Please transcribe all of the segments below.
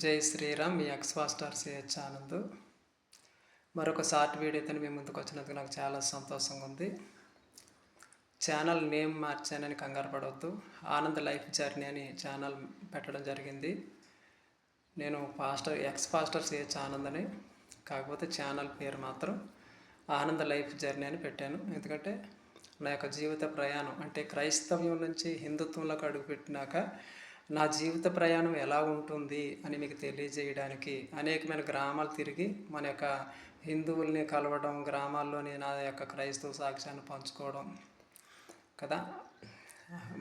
జై శ్రీరామ్. మీ X faster CH Anand. మరొక short వీడియోతో మీ ముందుకు వచ్చినందుకు నాకు చాలా సంతోషంగా ఉంది. ఛానల్ నేమ్ మార్చానని కంగారు పడవద్దు. ఆనంద్ లైఫ్ జర్నీ అని ఛానల్ పెట్టడం జరిగింది. నేను ఎక్స్ ఫాస్టర్ సిహెచ్ ఆనంద్ అని, కాకపోతే ఛానల్ పేరు మాత్రం ఆనంద్ లైఫ్ జర్నీ అని పెట్టాను. ఎందుకంటే నా యొక్క జీవిత ప్రయాణం అంటే క్రైస్తవ్యం నుంచి హిందుత్వంలోకి అడుగుపెట్టినాక నా జీవిత ప్రయాణం ఎలా ఉంటుంది అని మీకు తెలియజేయడానికి అనేకమైన గ్రామాలు తిరిగి మన యొక్క హిందువుల్ని కలవడం, గ్రామాల్లోని నా యొక్క క్రైస్తవ సాక్ష్యాన్ని పంచుకోవడం కదా.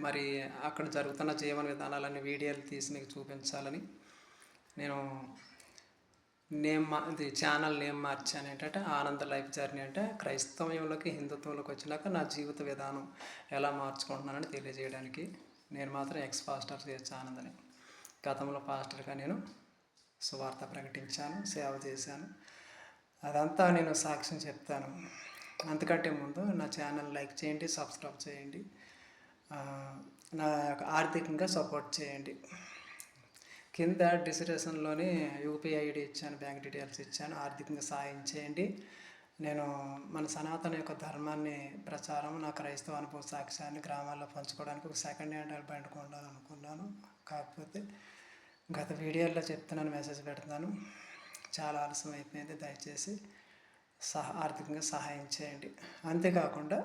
మరి అక్కడ జరుగుతున్న జీవన విధానాలన్నీ వీడియోలు తీసి మీకు చూపించాలని నేను ఛానల్ నేమ్ మార్చాను. ఏంటంటే ఆనంద లైఫ్ జర్నీ. అంటే క్రైస్తవంలోకి హిందుత్వంలోకి వచ్చినాక నా జీవిత విధానం ఎలా మార్చుకుంటున్నానని తెలియజేయడానికి. నేను మాత్రం ఎక్స్ పాస్టర్ సిహెచ్ ఆనందని. గతంలో పాస్టర్గా నేను సువార్త ప్రకటించాను, సేవ చేశాను. అదంతా నేను సాక్ష్యం చెప్తాను. అంతకంటే ముందు నా ఛానల్ లైక్ చేయండి, సబ్స్క్రైబ్ చేయండి, నా ఆర్థికంగా సపోర్ట్ చేయండి. కింద డిస్క్రిప్షన్లోని యూపీఐ ఐడి ఇచ్చాను, బ్యాంక్ డీటెయిల్స్ ఇచ్చాను. ఆర్థికంగా సాయం చేయండి. నేను మన సనాతన యొక్క ధర్మాన్ని ప్రచారం, నా క్రైస్తవ అనుభవ సాక్ష్యాన్ని గ్రామాల్లో పంచుకోవడానికి ఒక సెకండ్ హ్యాండ్ బండి కొనాలనుకున్నాను. కాకపోతే గత వీడియోల్లో చెప్తున్నాను, మెసేజ్ పెడుతున్నాను, చాలా ఆలస్యం అయిపోయింది. దయచేసి ఆర్థికంగా సహాయం చేయండి. అంతేకాకుండా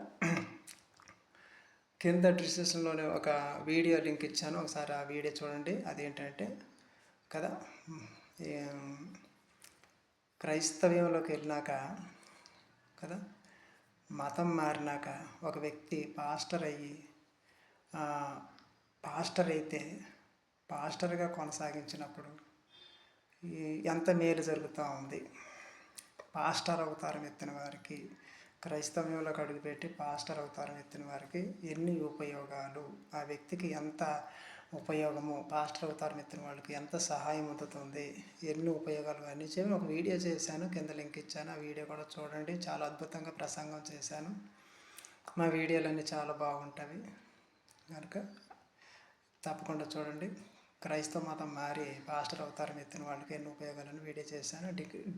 కింద డిస్క్రిప్షన్లోనే ఒక వీడియో లింక్ ఇచ్చాను, ఒకసారి ఆ వీడియో చూడండి. అదేంటంటే కదా, క్రైస్తవ్యంలోకి వెళ్ళినాక కదా, మతం మారినాక ఒక వ్యక్తి పాస్టర్ అయితే పాస్టర్గా కొనసాగించినప్పుడు ఎంత మేలు జరుగుతూ ఉంది. పాస్టర్ అవతారం ఎత్తిన వారికి, క్రైస్తవ్యంలోకి అడుగుపెట్టి పాస్టర్ అవతారం ఎత్తిన వారికి ఎన్ని ఉపయోగాలు, ఆ వ్యక్తికి ఎంత ఉపయోగము, పాస్టర్ అవతారం ఎత్తిన వాళ్ళకి ఎంత సహాయం అందుతుంది, ఎన్ని ఉపయోగాలు అన్నీ చెప్పి ఒక వీడియో చేశాను. కింద లింక్ ఇచ్చాను, ఆ వీడియో కూడా చూడండి. చాలా అద్భుతంగా ప్రసంగం చేశాను. మా వీడియోలన్నీ చాలా బాగుంటాయి కనుక తప్పకుండా చూడండి. క్రైస్తవ మతం మారి పాస్టర్ అవతారం ఎత్తిన వాళ్ళకి ఎన్ని ఉపయోగాలని వీడియో చేశాను.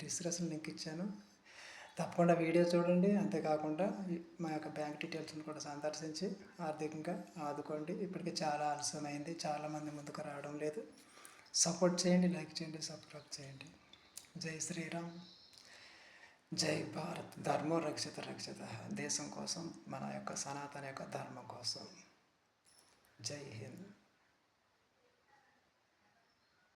డిస్క్రిప్షన్ లింక్ ఇచ్చాను, తప్పకుండా వీడియో చూడండి. అంతేకాకుండా మా యొక్క బ్యాంక్ డీటెయిల్స్ని కూడా సందర్శించి ఆర్థికంగా ఆదుకోండి. ఇప్పటికీ చాలా ఆలస్యమైంది, చాలామంది ముందుకు రావడం లేదు. సపోర్ట్ చేయండి, లైక్ చేయండి, సబ్స్క్రైబ్ చేయండి. జై శ్రీరామ్, జై భారత్. ధర్మో రక్షిత రక్షిత. దేశం కోసం, మన యొక్క సనాతన యొక్క ధర్మం కోసం. జై హింద్.